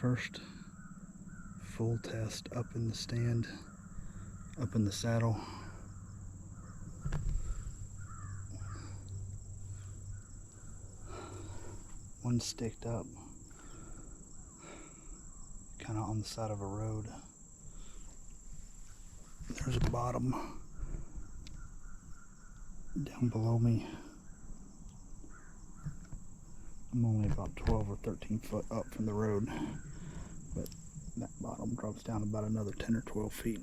First full test up in the stand, up in the saddle. One staked up, kind of on the side of a road. There's a bottom down below me. I'm only about 12 or 13 foot up from the road, but that bottom drops down about another 10 or 12 feet.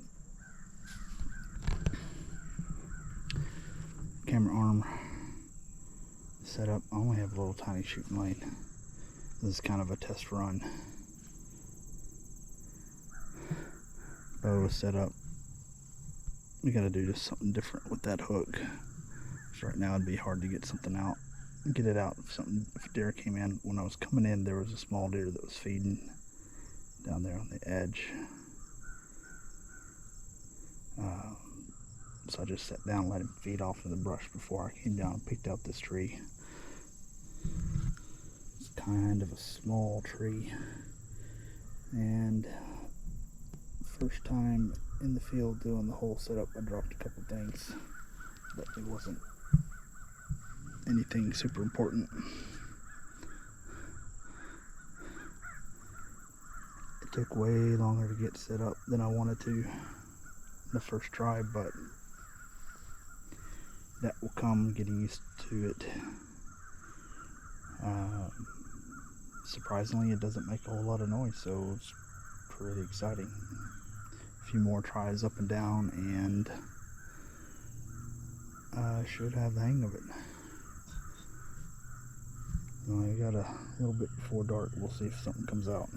Camera arm set up. I only have a little tiny shooting lane. This is kind of a test run. Bow is set up. We gotta do just something different with that hook. So right now it'd be hard to get something out. Get it out if a deer came in. When I was coming in, there was a small deer that was feeding down there on the edge. So I just sat down and let him feed off in the brush before I came down and picked out this tree. It's kind of a small tree, and first time in the field doing the whole setup, I dropped a couple things, but it wasn't anything super important. It took way longer to get set up than I wanted to the first try, but that will come, getting used to it. Surprisingly, it doesn't make a whole lot of noise, so it's pretty exciting. A few more tries up and down, and I should have the hang of it. I got a little bit before dark. We'll see if something comes out.